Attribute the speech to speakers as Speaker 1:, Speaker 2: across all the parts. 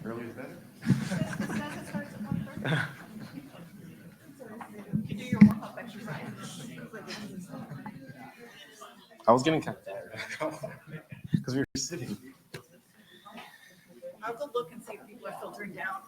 Speaker 1: Earlier is better.
Speaker 2: You do your warm-up exercise.
Speaker 1: I was getting kind of tired because we were sitting.
Speaker 2: I'll go look and see if people are filtering down.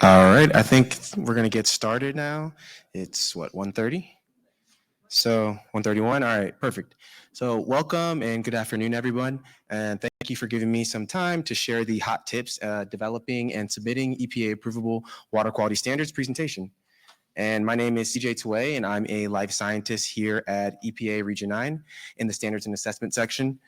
Speaker 1: All right, I think we're gonna get started now. It's what, 1:30? So 1:31. All right, perfect. So welcome and good afternoon, everyone. And thank you for giving me some time to share the hot tips developing and submitting EPA approvable water quality standards presentation. And my name is CJ Tway, and I'm a life scientist here at EPA Region 9 in the Standards and Assessment section.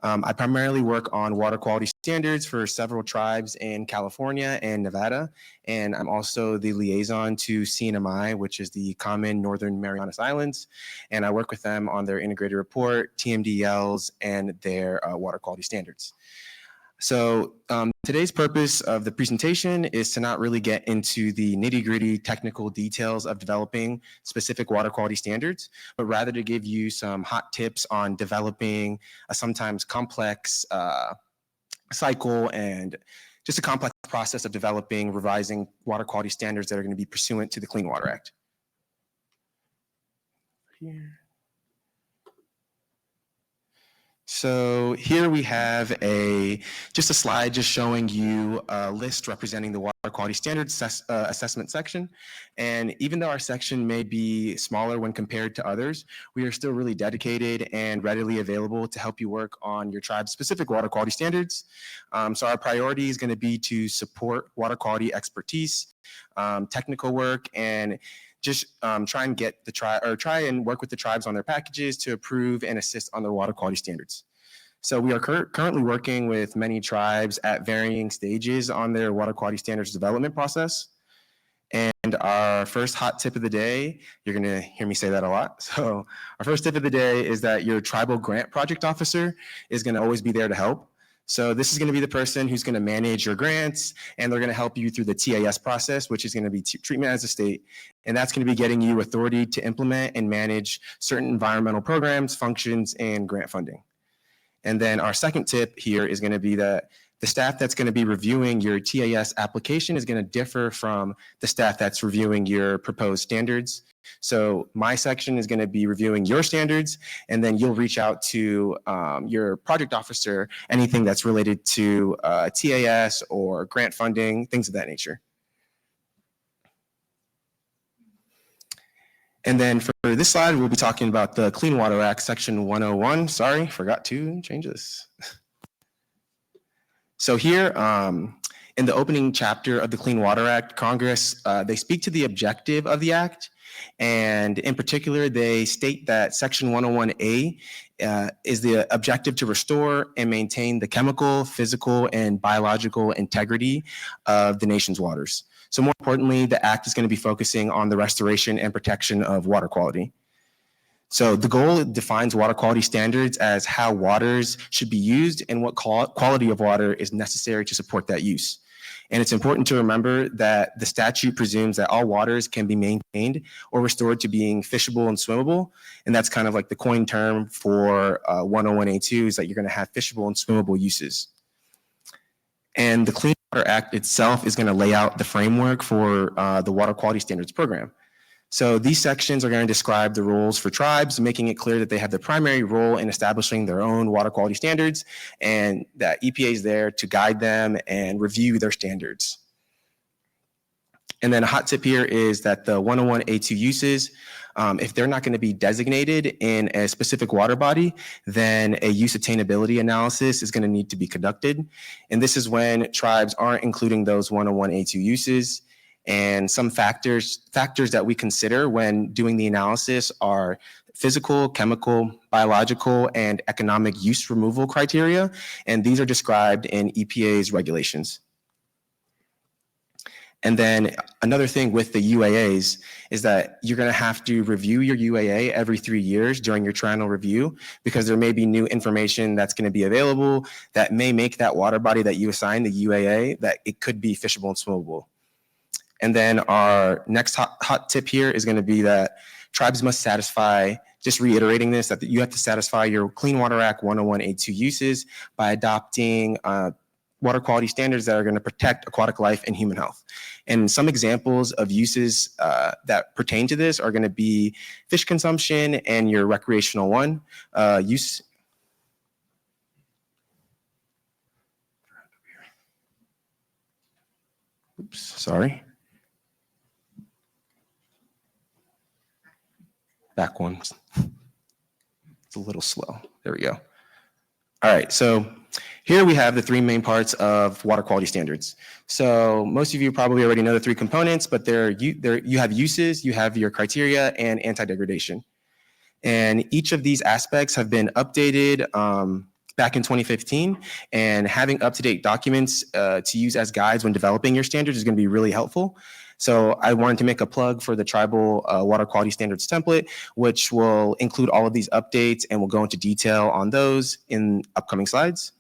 Speaker 1: I primarily work on water quality standards for several tribes in California and Nevada, and I'm also the liaison to CNMI, which is the Common Northern Marianas Islands, and I work with them on their integrated report, TMDLs, and their water quality standards. So today's purpose of the presentation is to not really get into the nitty-gritty technical details of developing specific water quality standards, but rather to give you some hot tips on developing a sometimes complex cycle and just a complex process of developing, revising water quality standards that are going to be pursuant to the Clean Water Act. Here. So here we have just a slide just showing you a list representing the water quality standards assessment section. And even though our section may be smaller when compared to others, we are still really dedicated and readily available to help you work on your tribe's specific water quality standards. So our priority is going to be to support water quality expertise, technical work, and just try and work with the tribes on their packages to approve and assist on their water quality standards. So we are currently working with many tribes at varying stages on their water quality standards development process. And our first hot tip of the day, you're gonna hear me say that a lot. So our first tip of the day is that your tribal grant project officer is gonna always be there to help. So this is going to be the person who's going to manage your grants, and they're going to help you through the TAS process, which is going to be treatment as a state. And that's going to be getting you authority to implement and manage certain environmental programs, functions, and grant funding. And then our second tip here is going to be that the staff that's going to be reviewing your TAS application is going to differ from the staff that's reviewing your proposed standards. So my section is going to be reviewing your standards, and then you'll reach out to your project officer, anything that's related to TAS or grant funding, things of that nature. And then for this slide, we'll be talking about the Clean Water Act, Section 101. Sorry, forgot to change this. So here, in the opening chapter of the Clean Water Act, Congress, they speak to the objective of the act. And in particular, they state that Section 101A is the objective to restore and maintain the chemical, physical, and biological integrity of the nation's waters. So more importantly, the act is going to be focusing on the restoration and protection of water quality. So the goal defines water quality standards as how waters should be used and what quality of water is necessary to support that use. And it's important to remember that the statute presumes that all waters can be maintained or restored to being fishable and swimmable. And that's kind of like the coined term for 101A2 is that you're going to have fishable and swimmable uses. And the Clean Water Act itself is going to lay out the framework for the Water Quality Standards Program. So these sections are going to describe the rules for tribes, making it clear that they have the primary role in establishing their own water quality standards and that EPA is there to guide them and review their standards. And then a hot tip here is that the 101A2 uses, if they're not going to be designated in a specific water body, then a use attainability analysis is going to need to be conducted. And this is when tribes aren't including those 101A2 uses. And some factors that we consider when doing the analysis are physical, chemical, biological, and economic use removal criteria. And these are described in EPA's regulations. And then another thing with the UAAs is that you're going to have to review your UAA every 3 years during your triennial review, because there may be new information that's going to be available that may make that water body that you assign the UAA that it could be fishable and swimmable. And then our next hot tip here is going to be that tribes must satisfy, just reiterating this, that you have to satisfy your Clean Water Act 101A2 uses by adopting water quality standards that are going to protect aquatic life and human health. And some examples of uses that pertain to this are going to be fish consumption and your recreational one use. Oops, sorry. Back one. It's a little slow. There we go. All right, so here we have the three main parts of water quality standards. So most of you probably already know the three components, but you have uses, you have your criteria, and anti-degradation. And each of these aspects have been updated back in 2015, and having up-to-date documents to use as guides when developing your standards is going to be really helpful. So I wanted to make a plug for the Tribal Water Quality Standards Template, which will include all of these updates, and we'll go into detail on those in upcoming slides.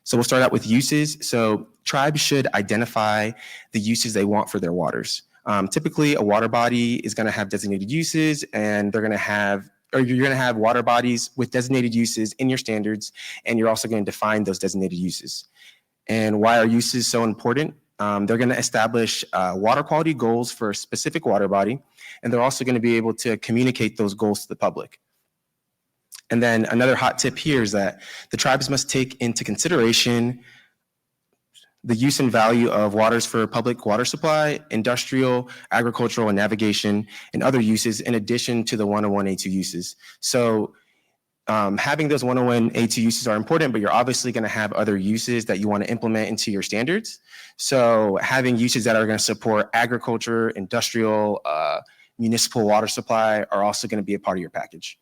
Speaker 1: So we'll start out with uses. So tribes should identify the uses they want for their waters. Typically, a water body is going to have designated uses, and you're going to have water bodies with designated uses in your standards, and you're also going to define those designated uses. And why are uses so important? They're going to establish water quality goals for a specific water body, and they're also going to be able to communicate those goals to the public. And then another hot tip here is that the tribes must take into consideration the use and value of waters for public water supply, industrial, agricultural, and navigation, and other uses in addition to the 101A2 uses. So having those 101A2 uses are important, but you're obviously going to have other uses that you want to implement into your standards. So having uses that are going to support agriculture, industrial, municipal water supply are also going to be a part of your package.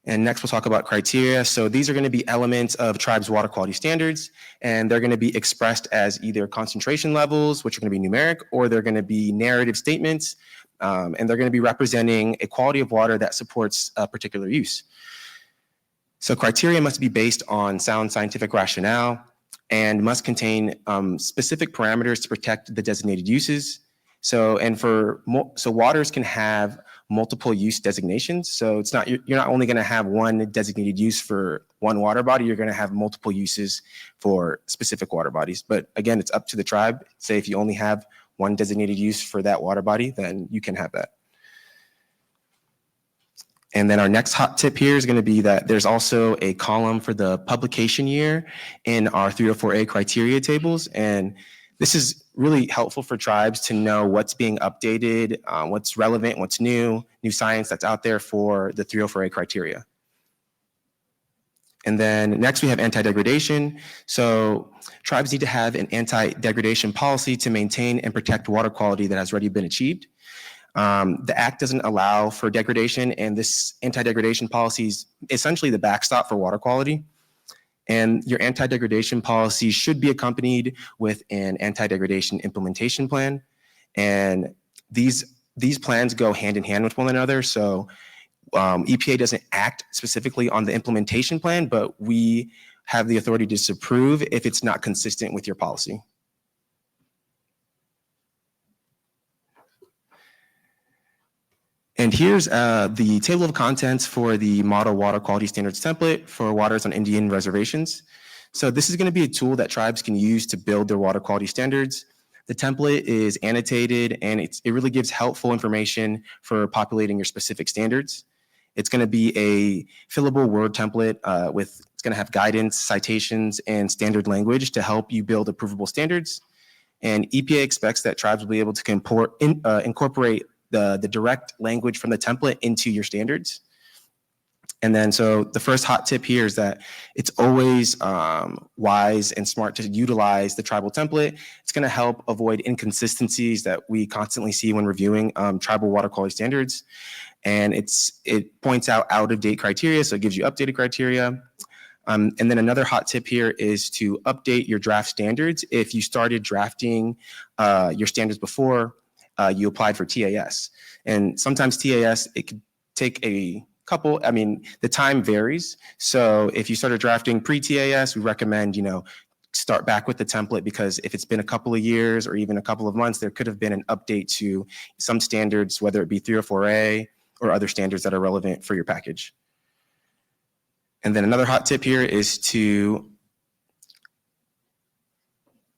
Speaker 1: And next we'll talk about criteria. So these are going to be elements of tribes' water quality standards, and they're going to be expressed as either concentration levels, which are going to be numeric, or they're going to be narrative statements, and they're going to be representing a quality of water that supports a particular use. So criteria must be based on sound scientific rationale and must contain specific parameters to protect the designated uses. So waters can have multiple use designations. So you're not only going to have one designated use for one water body, you're going to have multiple uses for specific water bodies. But again, it's up to the tribe. Say if you only have one designated use for that water body, then you can have that. And then our next hot tip here is going to be that there's also a column for the publication year in our 304A criteria tables. And this is really helpful for tribes to know what's being updated, what's relevant, what's new science that's out there for the 304A criteria. And then next we have anti-degradation. So tribes need to have an anti-degradation policy to maintain and protect water quality that has already been achieved. The Act doesn't allow for degradation, and this anti-degradation policy is essentially the backstop for water quality. And your anti-degradation policy should be accompanied with an anti-degradation implementation plan. And these plans go hand in hand with one another. So EPA doesn't act specifically on the implementation plan, but we have the authority to disapprove if it's not consistent with your policy. And here's the table of contents for the Model Water Quality Standards template for waters on Indian reservations. So this is going to be a tool that tribes can use to build their water quality standards. The template is annotated and it really gives helpful information for populating your specific standards. It's going to be a fillable Word template it's going to have guidance, citations, and standard language to help you build approvable standards. And EPA expects that tribes will be able to incorporate the direct language from the template into your standards. And then, so the first hot tip here is that it's always wise and smart to utilize the tribal template. It's going to help avoid inconsistencies that we constantly see when reviewing tribal water quality standards. And it points out out-of-date criteria, so it gives you updated criteria. And then another hot tip here is to update your draft standards. If you started drafting your standards before you applied for TAS. And sometimes TAS, it could take a couple, the time varies. So if you started drafting pre-TAS, we recommend, start back with the template, because if it's been a couple of years or even a couple of months, there could have been an update to some standards, whether it be 304A or other standards that are relevant for your package. And then another hot tip here is to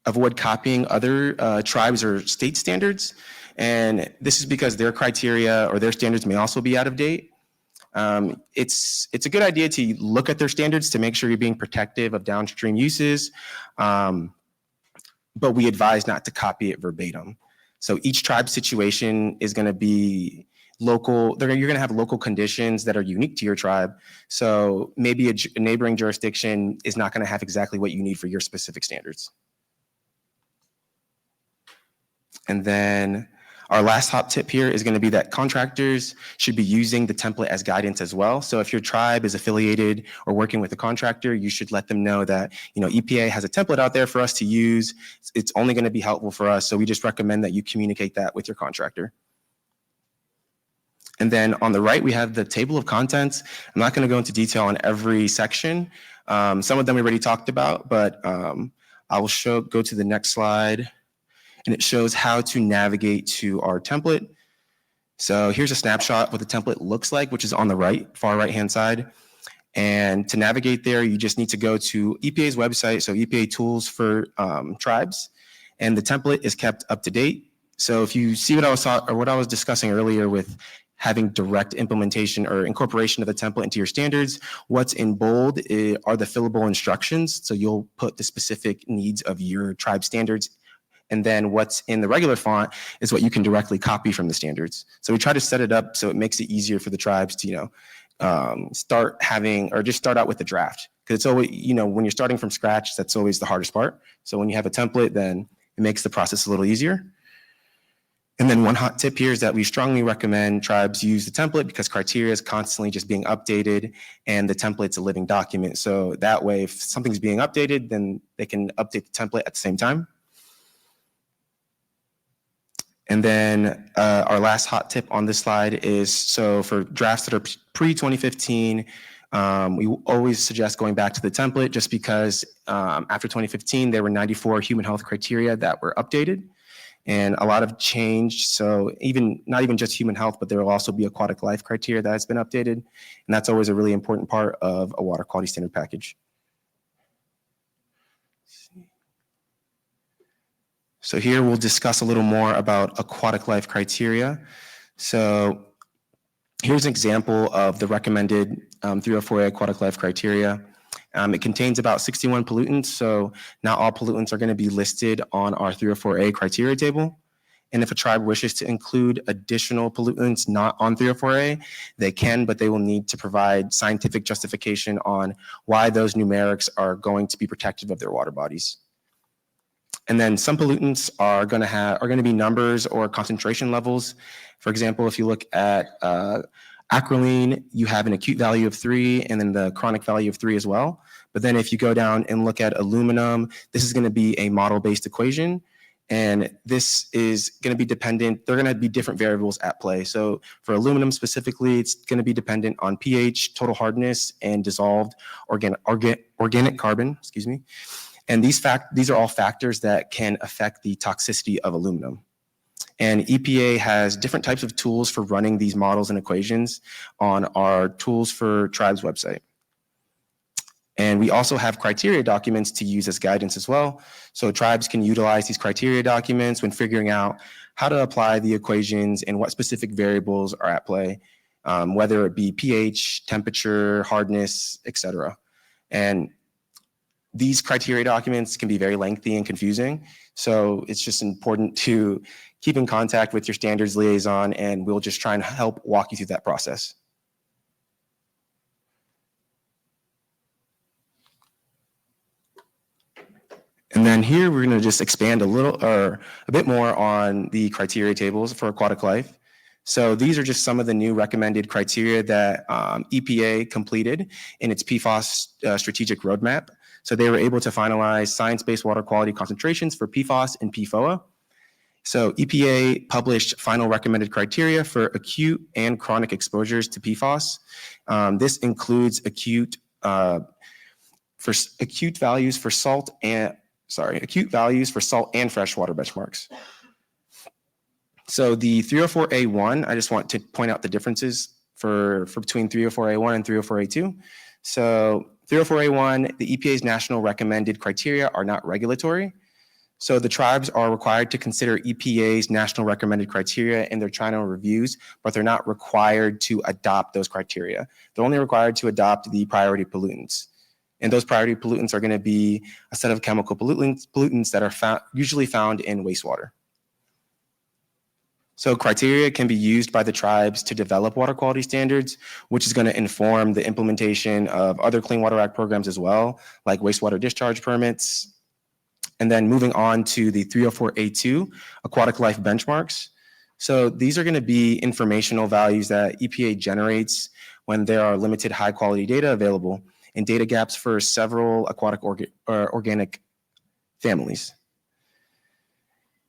Speaker 1: avoid copying other tribes or state standards. And this is because their criteria or their standards may also be out of date. It's a good idea to look at their standards to make sure you're being protective of downstream uses, but we advise not to copy it verbatim. So each tribe situation is going to be local. You're going to have local conditions that are unique to your tribe. So maybe a neighboring jurisdiction is not going to have exactly what you need for your specific standards. And then our last hot tip here is going to be that contractors should be using the template as guidance as well. So if your tribe is affiliated or working with a contractor, you should let them know that, EPA has a template out there for us to use. It's only going to be helpful for us. So we just recommend that you communicate that with your contractor. And then on the right, we have the table of contents. I'm not going to go into detail on every section. Some of them we already talked about, but I will go to the next slide. And it shows how to navigate to our template. So here's a snapshot of what the template looks like, which is on the far right-hand side. And to navigate there, you just need to go to EPA's website, so EPA tools for tribes, and the template is kept up to date. So if you see what I was discussing earlier with having direct implementation or incorporation of the template into your standards, what's in bold are the fillable instructions. So you'll put the specific needs of your tribe standards. And then what's in the regular font is what you can directly copy from the standards. So we try to set it up so it makes it easier for the tribes to, start out with the draft. Because it's always, when you're starting from scratch, that's always the hardest part. So when you have a template, then it makes the process a little easier. And then one hot tip here is that we strongly recommend tribes use the template because criteria is constantly just being updated and the template's a living document. So that way, if something's being updated, then they can update the template at the same time. And then our last hot tip on this slide is, so for drafts that are pre-2015, we always suggest going back to the template just because after 2015, there were 94 human health criteria that were updated and a lot have changed. So not even just human health, but there will also be aquatic life criteria that has been updated. And that's always a really important part of a water quality standard package. So here we'll discuss a little more about aquatic life criteria. So here's an example of the recommended 304A aquatic life criteria. It contains about 61 pollutants, so not all pollutants are going to be listed on our 304A criteria table. And if a tribe wishes to include additional pollutants not on 304A, they can, but they will need to provide scientific justification on why those numerics are going to be protective of their water bodies. And then some pollutants are going to be numbers or concentration levels. For example, if you look at acrolein, you have an acute value of 3 and then the chronic value of 3 as well. But then if you go down and look at aluminum, this is going to be a model-based equation. And this is going to be dependent, there are going to be different variables at play. So for aluminum specifically, it's going to be dependent on pH, total hardness, and dissolved organic carbon, excuse me. And these are all factors that can affect the toxicity of aluminum. And EPA has different types of tools for running these models and equations on our Tools for Tribes website. And we also have criteria documents to use as guidance as well. So tribes can utilize these criteria documents when figuring out how to apply the equations and what specific variables are at play, whether it be pH, temperature, hardness, etc. And these criteria documents can be very lengthy and confusing. So it's just important to keep in contact with your standards liaison, and we'll just try and help walk you through that process. And then here we're going to just expand a bit more on the criteria tables for aquatic life. So these are just some of the new recommended criteria that EPA completed in its PFAS strategic roadmap. So they were able to finalize science-based water quality concentrations for PFAS and PFOA. So EPA published final recommended criteria for acute and chronic exposures to PFAS. This includes acute values for salt and freshwater benchmarks. So the 304A1, I just want to point out the differences for between 304A1 and 304A2. So 304A1, the EPA's national recommended criteria are not regulatory. So the tribes are required to consider EPA's national recommended criteria in their China reviews, but they're not required to adopt those criteria. They're only required to adopt the priority pollutants. And those priority pollutants are going to be a set of chemical pollutants that are usually found in wastewater. So criteria can be used by the tribes to develop water quality standards, which is going to inform the implementation of other Clean Water Act programs as well, like wastewater discharge permits. And then moving on to the 304A2, aquatic life benchmarks. So these are going to be informational values that EPA generates when there are limited high quality data available and data gaps for several aquatic organic families.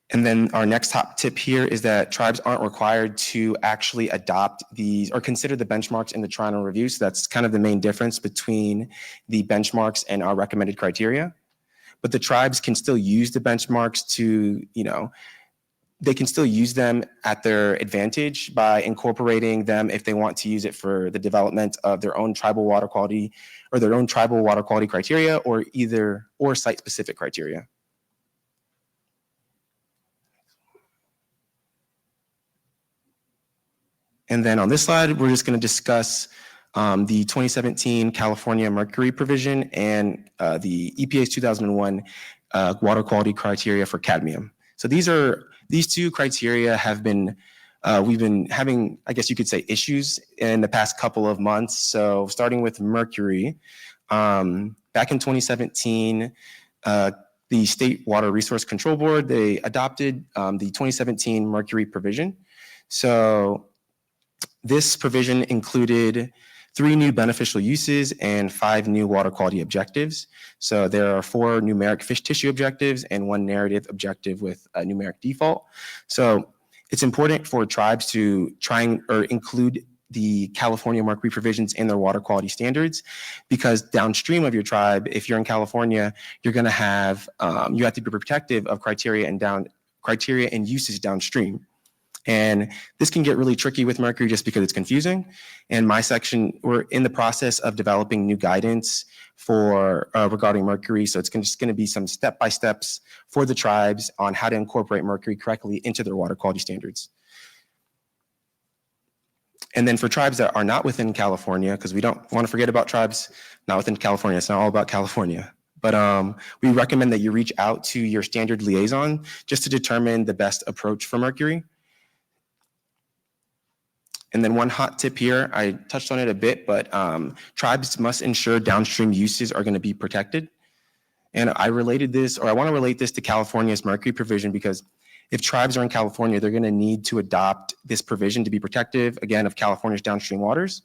Speaker 1: And then our next top tip here is that tribes aren't required to actually adopt these or consider the benchmarks in the Toronto review. So that's kind of the main difference between the benchmarks and our recommended criteria. But the tribes can still use the benchmarks to, they can still use them at their advantage by incorporating them if they want to use it for the development of their own tribal water quality or their own tribal water quality criteria or site-specific criteria. And then on this slide, we're just going to discuss the 2017 California Mercury provision and the EPA's 2001 water quality criteria for cadmium. So these two criteria have been, we've been having, I guess you could say, issues in the past couple of months. So starting with mercury, back in 2017, the State Water Resource Control Board, they adopted the 2017 mercury provision. So this provision included 3 new beneficial uses and 5 new water quality objectives. So there are 4 numeric fish tissue objectives and 1 narrative objective with a numeric default. So it's important for tribes to include the California mercury provisions in their water quality standards, because downstream of your tribe, if you're in California, you're going to have you have to be protective of criteria and uses downstream. And this can get really tricky with mercury just because it's confusing. And my section, we're in the process of developing new guidance for regarding mercury. So it's just going to be some step-by-steps for the tribes on how to incorporate mercury correctly into their water quality standards. And then for tribes that are not within California, because we don't want to forget about tribes not within California, it's not all about California. But we recommend that you reach out to your standard liaison just to determine the best approach for mercury. And then one hot tip here, I touched on it a bit, but tribes must ensure downstream uses are going to be protected. And I want to relate this to California's mercury provision, because if tribes are in California, they're going to need to adopt this provision to be protective, again, of California's downstream waters.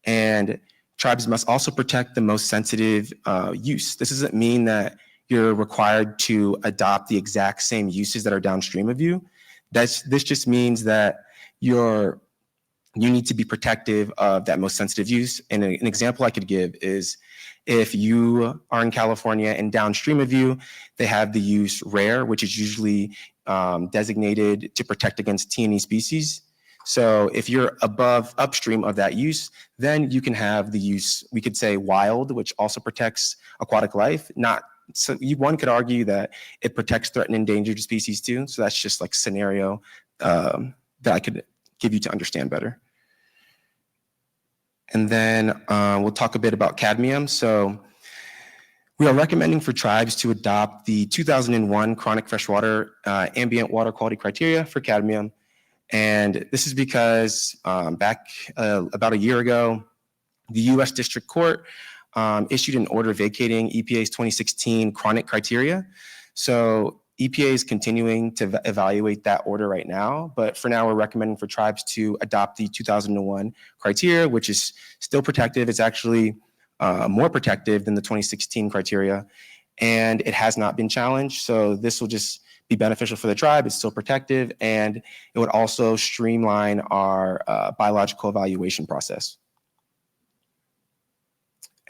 Speaker 1: And tribes must also protect the most sensitive use. This doesn't mean that you're required to adopt the exact same uses that are downstream of you. This just means that you need to be protective of that most sensitive use. And an example I could give is if you are in California and downstream of you, they have the use rare, which is usually designated to protect against T&E species. So if you're upstream of that use, then you can have the use, we could say wild, which also protects aquatic life. One could argue that it protects threatened and endangered species too. So that's just like scenario that I could give you to understand better. And then we'll talk a bit about cadmium. So we are recommending for tribes to adopt the 2001 chronic freshwater ambient water quality criteria for cadmium. And this is because back about a year ago, the U.S. District Court issued an order vacating EPA's 2016 chronic criteria. So EPA is continuing to evaluate that order right now, but for now we're recommending for tribes to adopt the 2001 criteria, which is still protective. It's actually more protective than the 2016 criteria, and it has not been challenged. So this will just be beneficial for the tribe. It's still protective, and it would also streamline our biological evaluation process.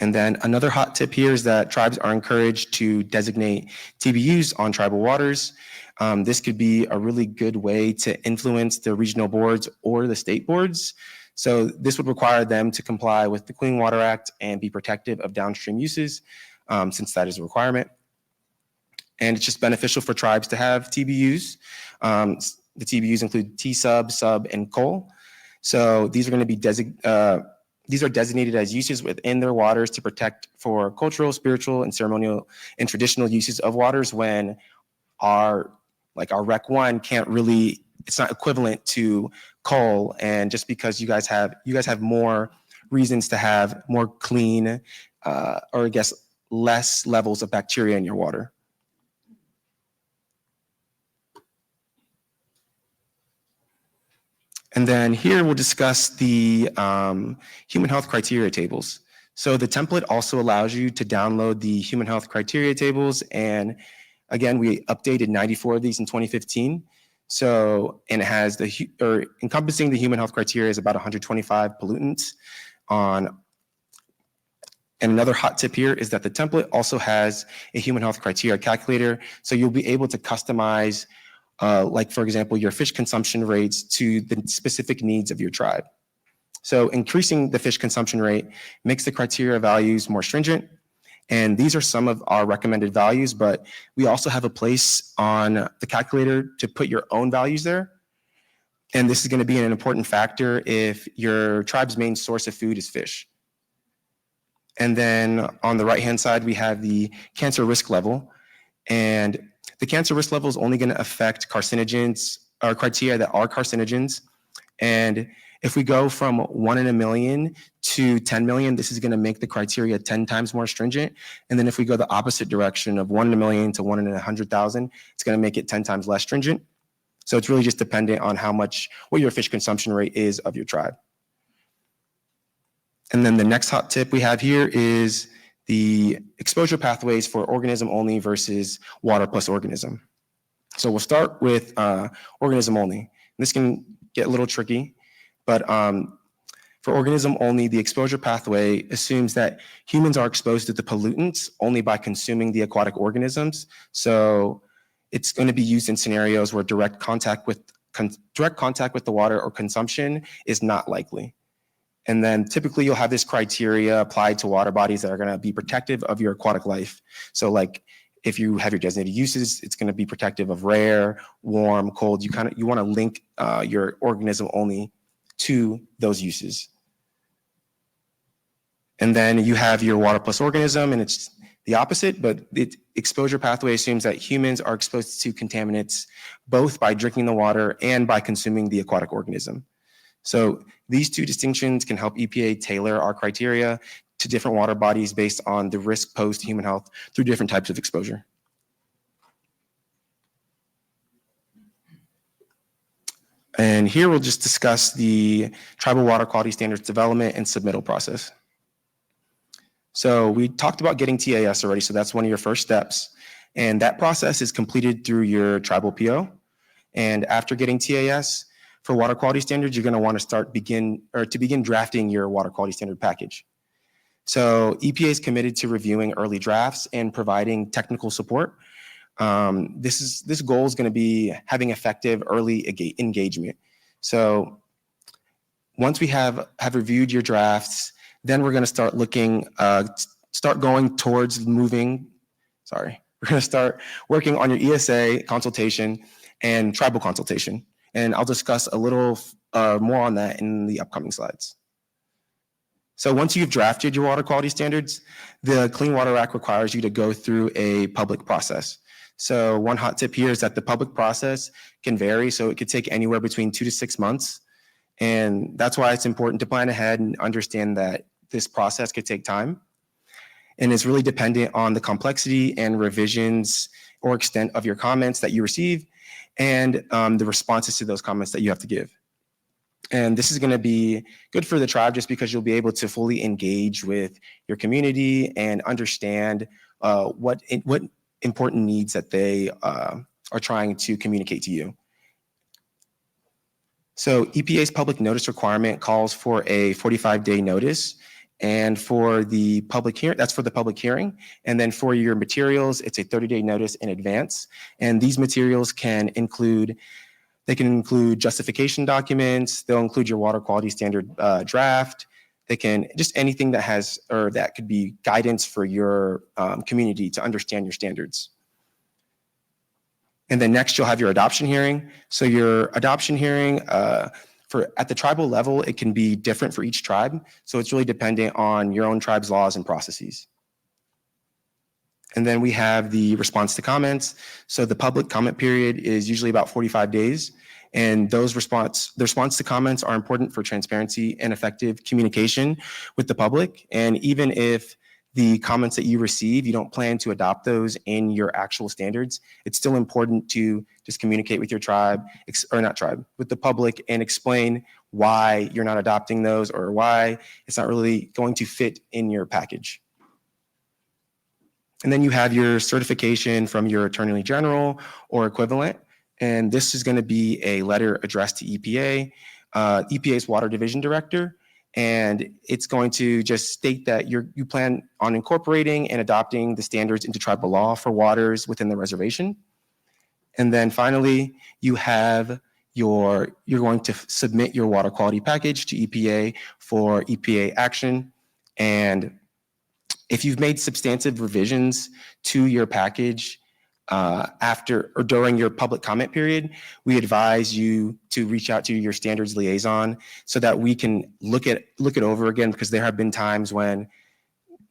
Speaker 1: And then another hot tip here is that tribes are encouraged to designate TBUs on tribal waters. This could be a really good way to influence the regional boards or the state boards. So this would require them to comply with the Clean Water Act and be protective of downstream uses, since that is a requirement. And it's just beneficial for tribes to have TBUs. The TBUs include T-sub, sub, and coal. So these are going to be designated as uses within their waters to protect for cultural, spiritual, and ceremonial and traditional uses of waters when our Rec 1 can't really, it's not equivalent to coal. And just because you guys have more reasons to have more clean, or I guess less levels of bacteria in your water. And then here we'll discuss the human health criteria tables. So the template also allows you to download the human health criteria tables. And again, we updated 94 of these in 2015. So, and it has encompassing the human health criteria is about 125 pollutants and another hot tip here is that the template also has a human health criteria calculator. So you'll be able to customize like for example, your fish consumption rates to the specific needs of your tribe. So increasing the fish consumption rate makes the criteria values more stringent. And these are some of our recommended values, but we also have a place on the calculator to put your own values there. And this is going to be an important factor if your tribe's main source of food is fish. And then on the right-hand side, we have the cancer risk level. And the cancer risk level is only going to affect carcinogens or criteria that are carcinogens. And if we go from 1 in a million to 10 million, this is going to make the criteria 10 times more stringent. And then if we go the opposite direction of 1 in a million to 1 in 100,000, it's going to make it 10 times less stringent. So it's really just dependent on what your fish consumption rate is of your tribe. And then the next hot tip we have here is the exposure pathways for organism only versus water plus organism. So we'll start with organism only. This can get a little tricky, but for organism only, the exposure pathway assumes that humans are exposed to the pollutants only by consuming the aquatic organisms. So it's going to be used in scenarios where direct contact with the water or consumption is not likely. And then typically you'll have this criteria applied to water bodies that are going to be protective of your aquatic life. So like if you have your designated uses, it's going to be protective of rare, warm, cold. You want to link your organism only to those uses. And then you have your water plus organism, and it's the opposite, but the exposure pathway assumes that humans are exposed to contaminants both by drinking the water and by consuming the aquatic organism. So these two distinctions can help EPA tailor our criteria to different water bodies based on the risk posed to human health through different types of exposure. And here we'll just discuss the tribal water quality standards development and submittal process. So we talked about getting TAS already, so that's one of your first steps. And that process is completed through your tribal PO. And after getting TAS, for water quality standards, you're going to want to begin drafting your water quality standard package. So EPA is committed to reviewing early drafts and providing technical support. This goal is going to be having effective early engagement. So once we have reviewed your drafts, then we're going to start looking, start going towards moving. Sorry, we're going to start working on your ESA consultation and tribal consultation, and I'll discuss a little more on that in the upcoming slides. So once you've drafted your water quality standards, the Clean Water Act requires you to go through a public process. So one hot tip here is that the public process can vary, so it could take anywhere between 2 to 6 months. And that's why it's important to plan ahead and understand that this process could take time. And it's really dependent on the complexity and revisions or extent of your comments that you receive and the responses to those comments that you have to give. And this is going to be good for the tribe just because you'll be able to fully engage with your community and understand what important needs that they are trying to communicate to you. So EPA's public notice requirement calls for a 45-day notice, and for the public hearing, that's for the public hearing. And then for your materials, it's a 30-day notice in advance. And these materials can include justification documents. They'll include your water quality standard draft. They can just anything that has, or that could be guidance for your community to understand your standards. And then next you'll have your adoption hearing. So your adoption hearing at the tribal level, it can be different for each tribe. So it's really dependent on your own tribe's laws and processes. And then we have the response to comments. So the public comment period is usually about 45 days. And the response to comments are important for transparency and effective communication with the public. And even if the comments that you receive, you don't plan to adopt those in your actual standards, it's still important to just communicate with your tribe, with the public, and explain why you're not adopting those or why it's not really going to fit in your package. And then you have your certification from your Attorney General or equivalent. And this is going to be a letter addressed to EPA, EPA's Water Division Director. And it's going to just state that you plan on incorporating and adopting the standards into tribal law for waters within the reservation. And then finally, you're going to submit your water quality package to EPA for EPA action. And if you've made substantive revisions to your package after or during your public comment period, we advise you to reach out to your standards liaison so that we can look it over again, because there have been times when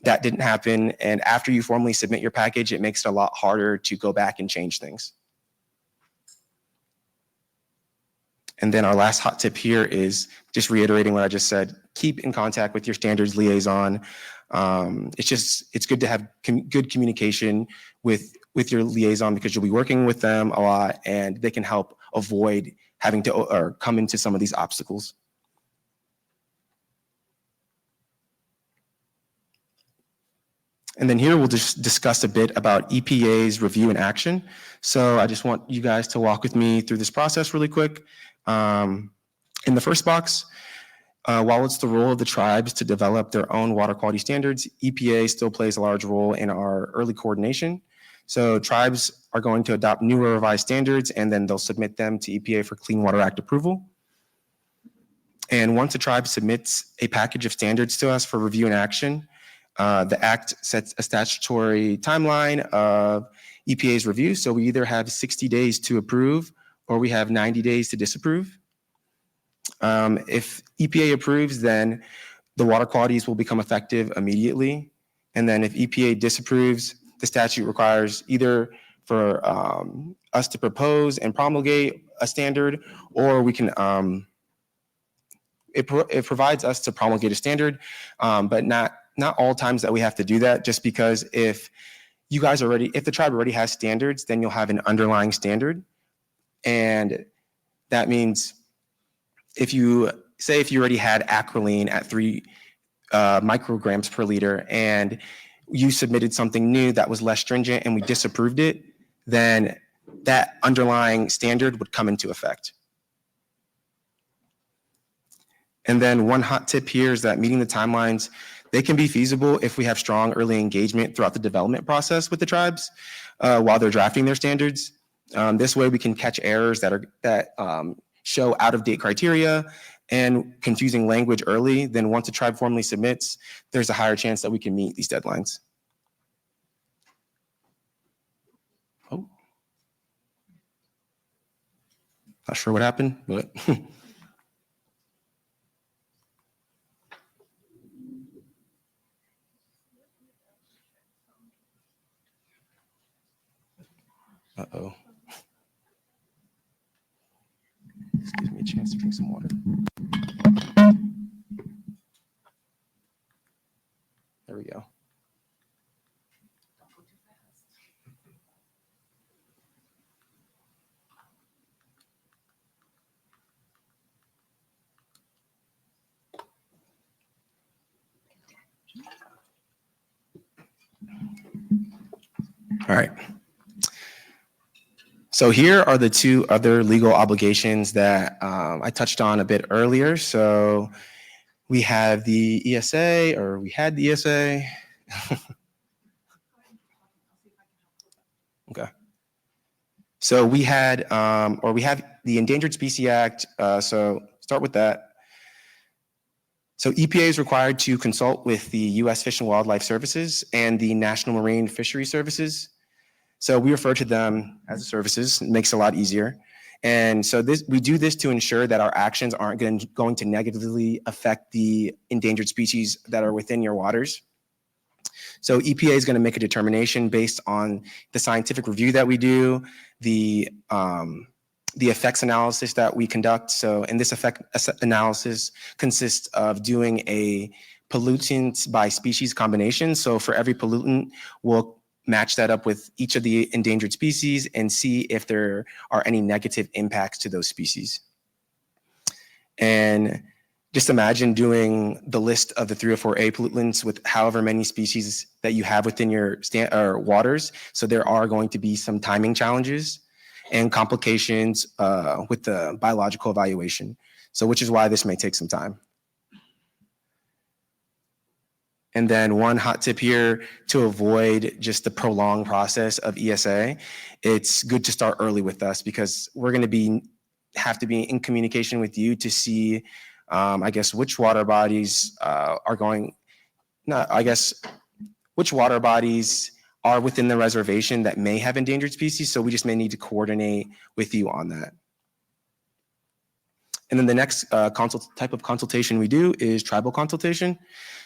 Speaker 1: that didn't happen. And after you formally submit your package, it makes it a lot harder to go back and change things. And then our last hot tip here is just reiterating what I just said. Keep in contact with your standards liaison. It's good to have good communication with your liaison, because you'll be working with them a lot and they can help avoid having to come into some of these obstacles. And then here we'll just discuss a bit about EPA's review and action. So I just want you guys to walk with me through this process really quick. In the first box, while it's the role of the tribes to develop their own water quality standards, EPA still plays a large role in our early coordination. So tribes are going to adopt newer revised standards, and then they'll submit them to EPA for Clean Water Act approval. And once a tribe submits a package of standards to us for review and action, the Act sets a statutory timeline of EPA's review. So we either have 60 days to approve or we have 90 days to disapprove. If EPA approves, then the water qualities will become effective immediately. And then if EPA disapproves, the statute requires either for us to propose and promulgate a standard, or we can, it provides us to promulgate a standard, but not all times that we have to do that, just because if the tribe already has standards, then you'll have an underlying standard. And that means if you already had acrolein at 3 micrograms per liter and you submitted something new that was less stringent and we disapproved it, then that underlying standard would come into effect. And then one hot tip here is that meeting the timelines They can be feasible if we have strong early engagement throughout the development process with the tribes while they're drafting their standards. This way we can catch errors that show out-of-date criteria and confusing language early. Then once a tribe formally submits, there's a higher chance that we can meet these deadlines. Oh, not sure what happened, but uh-oh. This gives me a chance to drink some water. There we go. All right. So here are the two other legal obligations that I touched on a bit earlier. So we have the ESA, or we had the ESA. Okay. So we had, or we have the Endangered Species Act. So start with that. So EPA is required to consult with the U.S. Fish and Wildlife Services and the National Marine Fishery Services. So we refer to them as the services. It makes it a lot easier. And so we do this to ensure that our actions aren't going to negatively affect the endangered species that are within your waters. So EPA is going to make a determination based on the scientific review that we do, the effects analysis that we conduct. So, and this effect analysis consists of doing a pollutant by species combination. So for every pollutant, we'll match that up with each of the endangered species and see if there are any negative impacts to those species. And just imagine doing the list of the 304A pollutants with however many species that you have within your waters. So there are going to be some timing challenges and complications with the biological evaluation. So which is why this may take some time. And then one hot tip here to avoid just the prolonged process of ESA, it's good to start early with us because we're going to have to be in communication with you to see, I guess, which water bodies which water bodies are within the reservation that may have endangered species. So we just may need to coordinate with you on that. And then the next type of consultation we do is tribal consultation.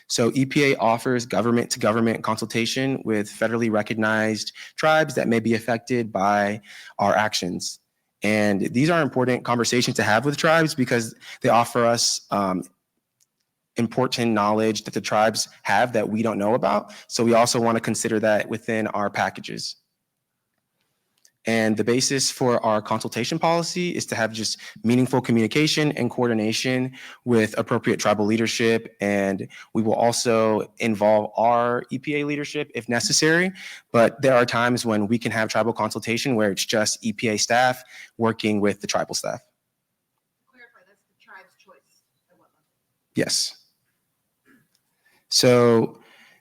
Speaker 1: So EPA offers government-to-government consultation with federally recognized tribes that may be affected by our actions. And these are important conversations to have with tribes because they offer us important knowledge that the tribes have that we don't know about. So we also want to consider that within our packages. And the basis for our consultation policy is to have just meaningful communication and coordination with appropriate tribal leadership. And we will also involve our EPA leadership if necessary. But there are times when we can have tribal consultation where it's just EPA staff working with the tribal staff.
Speaker 2: Clarify, that's the tribe's choice.
Speaker 1: Yes. So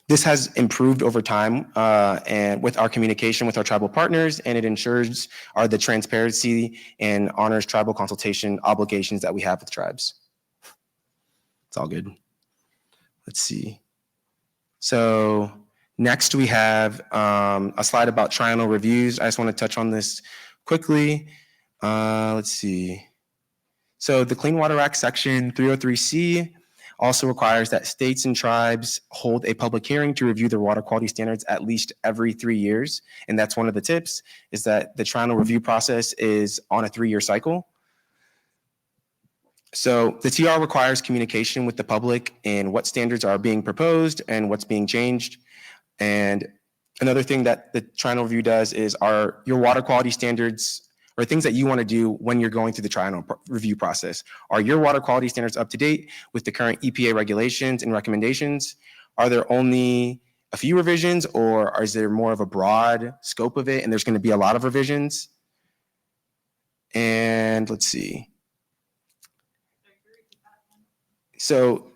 Speaker 1: this has improved over time and with our communication with our tribal partners, and it ensures the transparency and honors tribal consultation obligations that we have with tribes. It's all good. Let's see. So next we have a slide about triennial reviews. I just want to touch on this quickly. Let's see. So the Clean Water Act Section 303C also requires that states and tribes hold a public hearing to review their water quality standards at least every 3 years. And that's one of the tips, is that the triennial review process is on a 3-year cycle. So the TR requires communication with the public and what standards are being proposed and what's being changed. And another thing that the triennial review does is your water quality standards or things that you want to do when you're going through the triennial review process. Are your water quality standards up to date with the current EPA regulations and recommendations? Are there only a few revisions, or is there more of a broad scope of it and there's going to be a lot of revisions? And let's see. So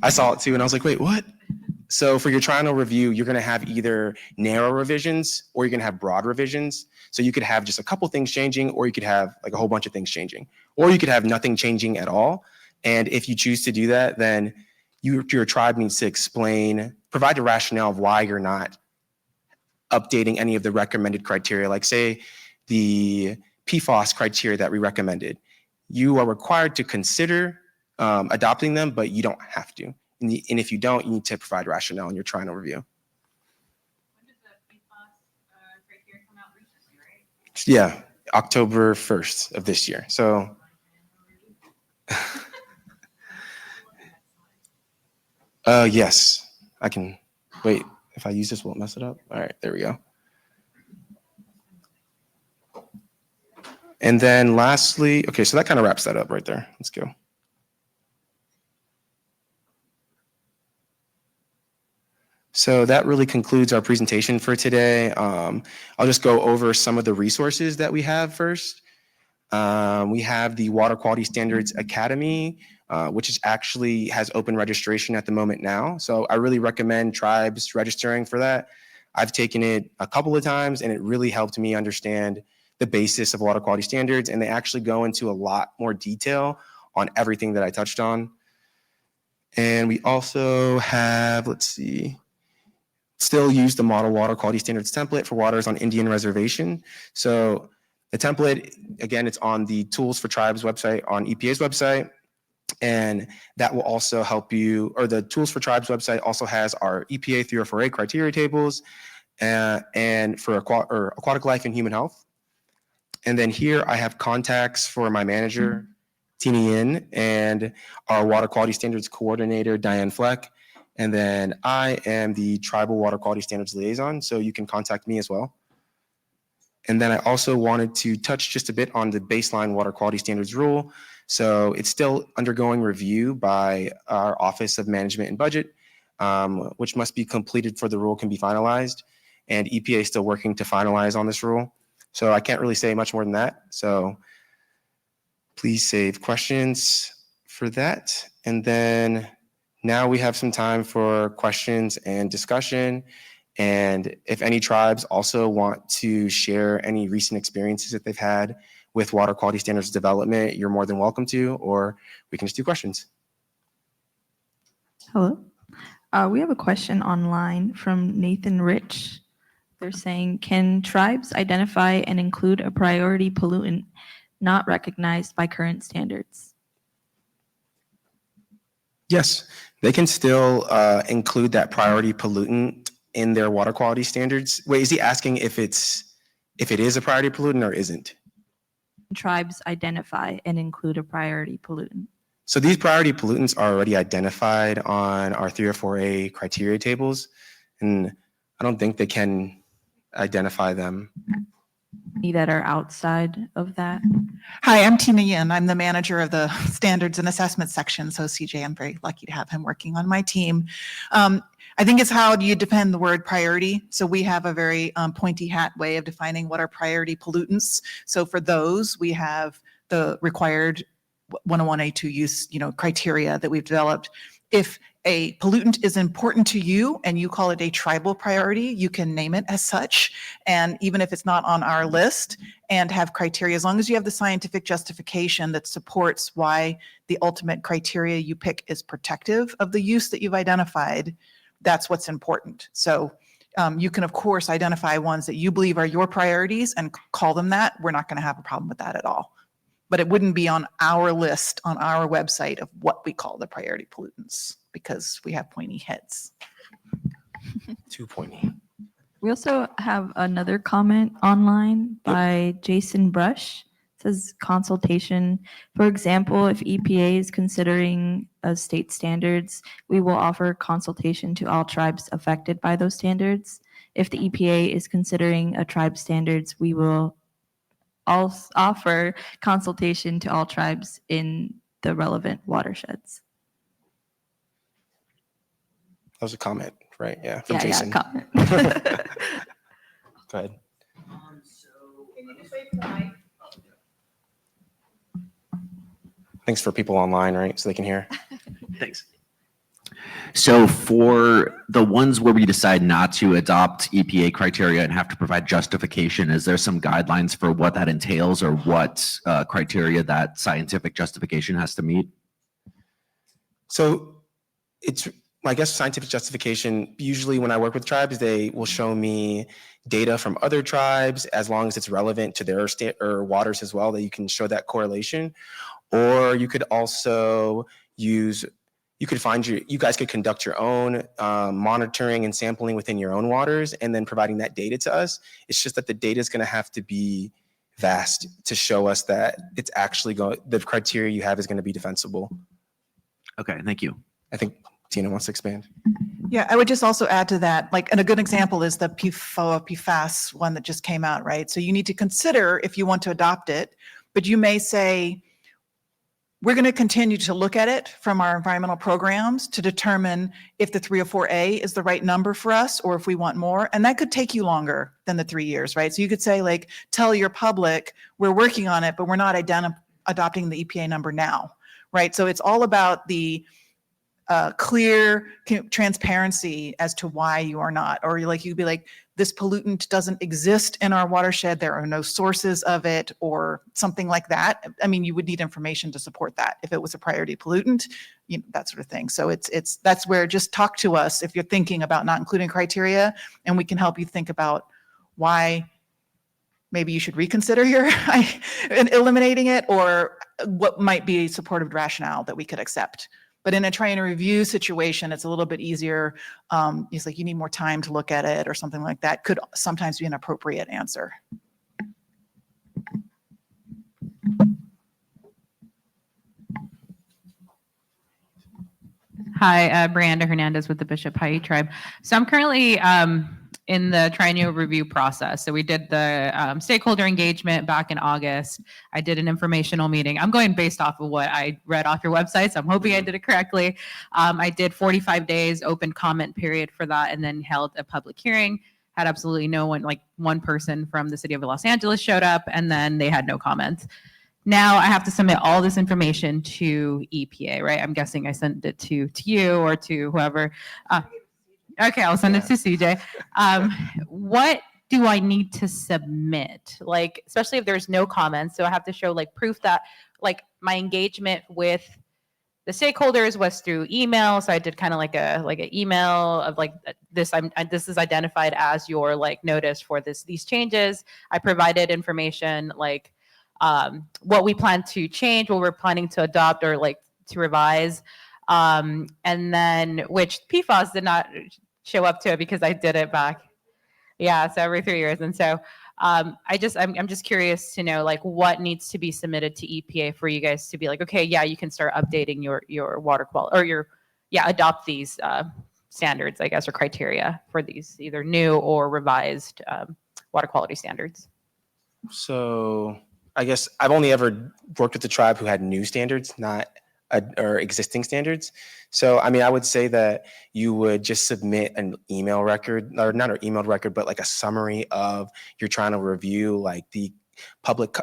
Speaker 1: I saw it too, and I was like, wait, what? So for your triennial review, you're going to have either narrow revisions or you're going to have broad revisions. So you could have just a couple things changing, or you could have like a whole bunch of things changing, or you could have nothing changing at all. And if you choose to do that, then your tribe needs to provide a rationale of why you're not updating any of the recommended criteria. Like say the PFOS criteria that we recommended, you are required to consider adopting them, but you don't have to. And if you don't, you need to provide rationale in your triennial review.
Speaker 2: When did the PFAS criteria come out recently, right?
Speaker 1: Yeah, October 1st of this year. So yes, I can wait. If I use this, will it mess it up? All right, there we go. And then lastly, okay, so that kind of wraps that up right there. Let's go. So that really concludes our presentation for today. I'll just go over some of the resources that we have first. We have the Water Quality Standards Academy, which is actually has open registration at the moment now. So I really recommend tribes registering for that. I've taken it a couple of times and it really helped me understand the basis of water quality standards. And they actually go into a lot more detail on everything that I touched on. And we also have, let's see, still use the Model Water Quality Standards template for waters on Indian Reservation. So the template, again, it's on the Tools for Tribes website on EPA's website. And that will also help you, or the Tools for Tribes website also has our EPA 304A criteria tables and for aquatic life and human health. And then here I have contacts for my manager, Tina Yin, and our water quality standards coordinator, Diane Fleck. And then I am the Tribal Water Quality Standards Liaison, so you can contact me as well. And then I also wanted to touch just a bit on the baseline water quality standards rule. So it's still undergoing review by our Office of Management and Budget, which must be completed for the rule can be finalized. And EPA is still working to finalize on this rule. So I can't really say much more than that. So please save questions for that. And then now we have some time for questions and discussion. And if any tribes also want to share any recent experiences that they've had with water quality standards development, you're more than welcome to, or we can just do questions.
Speaker 3: Hello. We have a question online from Nathan Rich. They're saying, can tribes identify and include a priority pollutant not recognized by current standards?
Speaker 1: Yes, they can still include that priority pollutant in their water quality standards. Wait, is he asking if it is a priority pollutant or isn't?
Speaker 3: Tribes identify and include a priority pollutant.
Speaker 1: So these priority pollutants are already identified on our 304A criteria tables, and I don't think they can identify them.
Speaker 3: Any that are outside of that?
Speaker 4: Hi, I'm Tina Yin. I'm the manager of the standards and assessment section. So CJ, I'm very lucky to have him working on my team. I think it's how do you define the word priority. So we have a very pointy hat way of defining what are priority pollutants. So for those, we have the required 101A2 use, criteria that we've developed. If a pollutant is important to you and you call it a tribal priority, you can name it as such. And even if it's not on our list and have criteria, as long as you have the scientific justification that supports why the ultimate criteria you pick is protective of the use that you've identified, that's what's important. So you can, of course, identify ones that you believe are your priorities and call them that. We're not going to have a problem with that at all. But it wouldn't be on our list on our website of what we call the priority pollutants because we have pointy heads.
Speaker 1: Too pointy.
Speaker 3: We also have another comment online by Jason Brush. It says consultation. For example, if EPA is considering state standards, we will offer consultation to all tribes affected by those standards. If the EPA is considering a tribe standards, we will offer consultation to all tribes in the relevant watersheds.
Speaker 1: That was a comment, right? Yeah, from
Speaker 3: Yeah,
Speaker 1: Jason.
Speaker 3: comment.
Speaker 1: Go ahead.
Speaker 2: Can you just wait for the mic?
Speaker 1: Thanks for people online, right? So they can hear.
Speaker 5: Thanks. So for the ones where we decide not to adopt EPA criteria and have to provide justification, is there some guidelines for what that entails or what criteria that scientific justification has to meet?
Speaker 1: So it's, I guess, scientific justification. Usually when I work with tribes, they will show me data from other tribes as long as it's relevant to their state or waters as well, that you can show that correlation. Or you could also use, you guys could conduct your own monitoring and sampling within your own waters and then providing that data to us. It's just that the data is going to have to be vast to show us that it's actually the criteria you have is going to be defensible.
Speaker 5: Okay, thank you.
Speaker 1: I think Tina wants to expand.
Speaker 4: Yeah, I would just also add to that, like, and a good example is the PFAS one that just came out, right? So you need to consider if you want to adopt it, but you may say, we're going to continue to look at it from our environmental programs to determine if the 304A is the right number for us or if we want more. And that could take you longer than the 3 years, right? So you could say, like, tell your public, we're working on it, but we're not adopting the EPA number now, right? So it's all about the clear transparency as to why you are not, or like you'd be like, this pollutant doesn't exist in our watershed, there are no sources of it, or something like that. I mean, you would need information to support that if it was a priority pollutant, you know, that sort of thing. So that's where, just talk to us if you're thinking about not including criteria, and we can help you think about why maybe you should reconsider your eliminating it, or what might be a supportive rationale that we could accept. But in a try and review situation, it's a little bit easier. It's like you need more time to look at it or something like that. Could sometimes be an appropriate answer.
Speaker 6: Hi, Brianda Hernandez with the Bishop Ha'i Tribe. So I'm currently in the triennial review process. So we did the stakeholder engagement back in August. I did an informational meeting. I'm going based off of what I read off your website, so I'm hoping I did it correctly. I did 45 days open comment period for that, and then held a public hearing. Had absolutely no one, like one person from the city of Los Angeles showed up, and then they had no comments. Now I have to submit all this information to EPA, right? I'm guessing I sent it to you or to whoever. Okay, I'll send it to CJ. What do I need to submit? Like, especially if there's no comments, so I have to show like proof that like my engagement with the stakeholders was through email. So I did kind of like an email of like this. This is identified as your like notice for these changes. I provided information like what we plan to change, what we're planning to adopt or like to revise, and then which PFAS did not show up to it because I did it back. Yeah, so every 3 years. And so I'm just curious to know like what needs to be submitted to EPA for you guys to be like, okay, yeah, you can start updating your water quality or adopt these standards, I guess, or criteria for these either new or revised water quality standards.
Speaker 1: So I guess I've only ever worked with the tribe who had new standards, not or existing standards. So, I mean, I would say that you would just submit an email record, or not an emailed record, but like a summary of you're trying to review like the public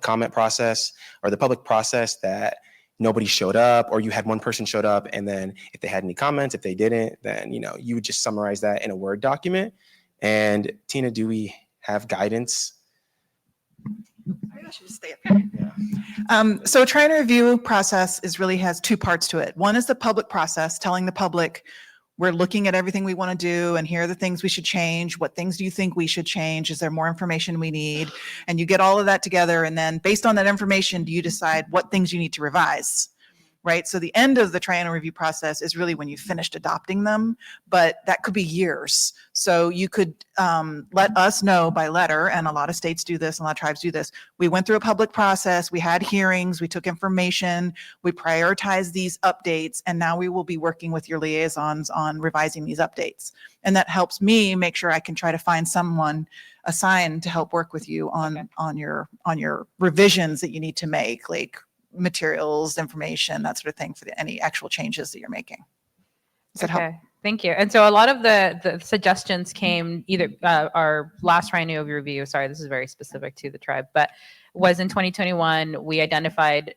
Speaker 1: comment process or the public process that nobody showed up, or you had one person showed up, and then if they had any comments, if they didn't, then you would just summarize that in a Word document. And Tina, do we have guidance?
Speaker 4: I should stay up here. Yeah. So a try and review process really has two parts to it. One is the public process, telling the public, we're looking at everything we want to do, and here are the things we should change. What things do you think we should change? Is there more information we need? And you get all of that together, and then based on that information, do you decide what things you need to revise? Right? So the end of the triennial review process is really when you've finished adopting them, but that could be years. So you could let us know by letter, and a lot of states do this, and a lot of tribes do this. We went through a public process, we had hearings, we took information, we prioritized these updates, and now we will be working with your liaisons on revising these updates. And that helps me make sure I can try to find someone assigned to help work with you on your revisions that you need to make, like materials, information, that sort of thing, for any actual changes that you're making. Does that help?
Speaker 6: Thank you. And so a lot of the suggestions came either our last triennial review, sorry, this is very specific to the tribe, but was in 2021. We identified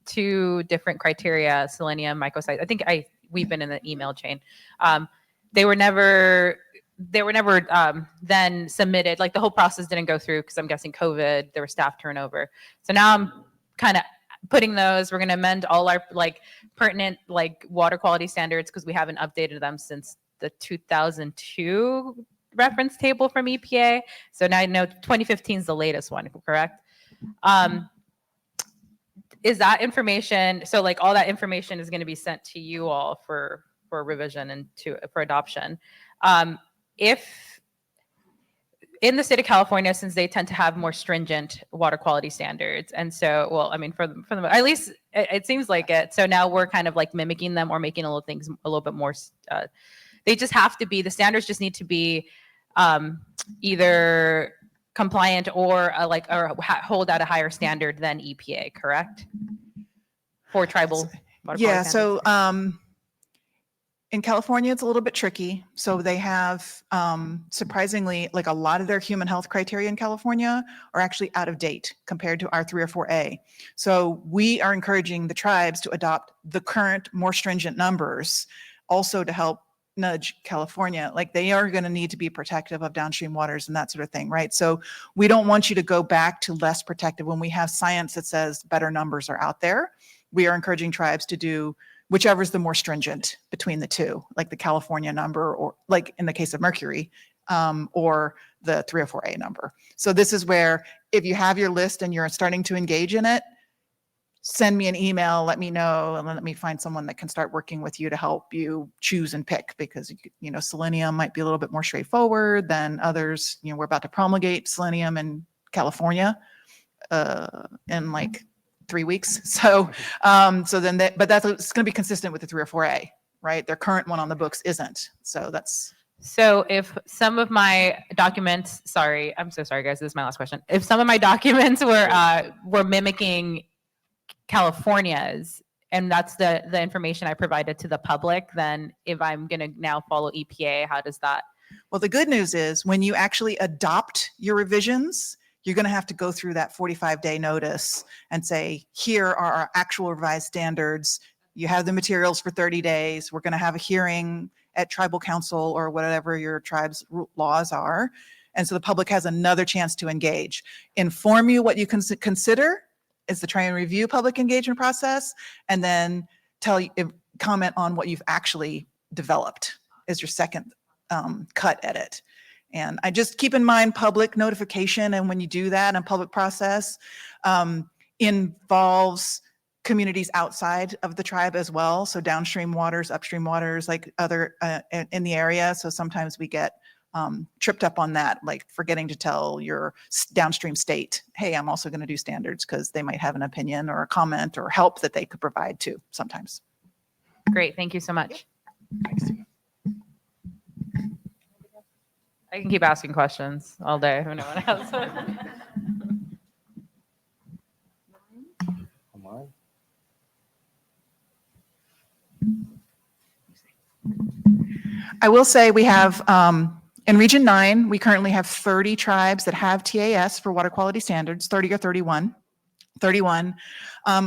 Speaker 6: 2 different criteria, selenium, mycosites. I think we've been in the email chain. They were never then submitted. Like the whole process didn't go through because I'm guessing COVID, there was staff turnover. So now I'm kind of putting those. We're going to amend all our like pertinent like water quality standards because we haven't updated them since the 2002 reference table from EPA. So now I know 2015 is the latest one, correct? Is that information, so like all that information is going to be sent to you all for revision and for adoption. If in the state of California, since they tend to have more stringent water quality standards, and so, well, I mean, for the at least it seems like it. So now we're kind of like mimicking them or making things a little bit more. They just have to be, the standards just need to be either compliant or hold at a higher standard than EPA, correct? For tribal water
Speaker 4: Yeah,
Speaker 6: quality
Speaker 4: so
Speaker 6: standards.
Speaker 4: in California, it's a little bit tricky. So they have, surprisingly, like a lot of their human health criteria in California are actually out of date compared to our 3 or 4A. So we are encouraging the tribes to adopt the current, more stringent numbers also to help nudge California. Like they are going to need to be protective of downstream waters and that sort of thing, right? So we don't want you to go back to less protective when we have science that says better numbers are out there. We are encouraging tribes to do whichever is the more stringent between the two, like the California number, or like in the case of mercury, or the 3 or 4A number. So this is where if you have your list and you're starting to engage in it, send me an email, let me know, and let me find someone that can start working with you to help you choose and pick, because, you know, selenium might be a little bit more straightforward than others. You know, we're about to promulgate selenium in California in like 3 weeks. So, then that, but that's, it's going to be consistent with the 3 or 4A, right? Their current one on the books isn't. So that's.
Speaker 6: So if some of my documents, sorry, I'm so sorry guys, this is my last question. If some of my documents were mimicking California's, and that's the information I provided to the public, then if I'm going to now follow EPA, how does that?
Speaker 4: Well, the good news is when you actually adopt your revisions, you're going to have to go through that 45-day notice and say, here are our actual revised standards. You have the materials for 30 days. We're going to have a hearing at tribal council or whatever your tribe's laws are. And so the public has another chance to engage. Inform you what you can consider is the try and review public engagement process, and then comment on what you've actually developed as your second cut at it. And I just keep in mind public notification, and when you do that and public process involves communities outside of the tribe as well. So downstream waters, upstream waters, like other in the area. So sometimes we get tripped up on that, like forgetting to tell your downstream state, hey, I'm also going to do standards, because they might have an opinion or a comment or help that they could provide too sometimes.
Speaker 6: Great, thank you so much. I can keep asking questions all day. Who no one else.
Speaker 4: I will say we have, in Region 9, we currently have 30 tribes that have TAS for water quality standards, 30 or 31. 31.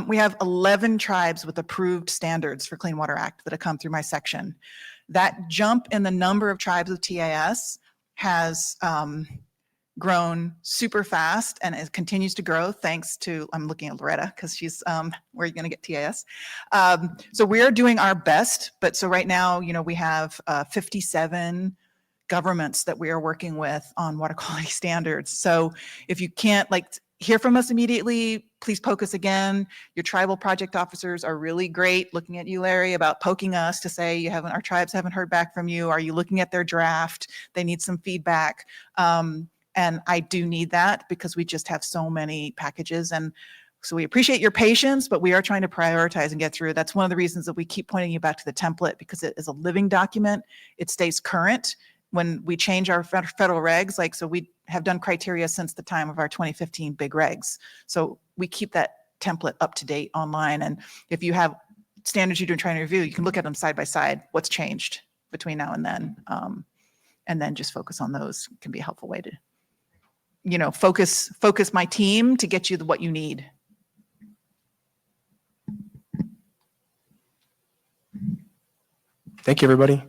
Speaker 4: We have 11 tribes with approved standards for Clean Water Act that have come through my section. That jump in the number of tribes with TAS has grown super fast, and it continues to grow thanks to, I'm looking at Loretta because she's, where are you going to get TAS? So we're doing our best, but so right now, you know, we have 57 governments that we are working with on water quality standards. So if you can't hear from us immediately, please poke us again. Your tribal project officers are really great looking at you, Larry, about poking us to say our tribes haven't heard back from you. Are you looking at their draft? They need some feedback. And I do need that because we just have so many packages. And so we appreciate your patience, but we are trying to prioritize and get through. That's one of the reasons that we keep pointing you back to the template, because it is a living document. It stays current. When we change our federal regs, so we have done criteria since the time of our 2015 big regs. So we keep that template up to date online. And if you have standards you're trying to review, you can look at them side by side, what's changed between now and then just focus on those. Can be a helpful way to, focus my team to get you what you need.
Speaker 1: Thank you, everybody.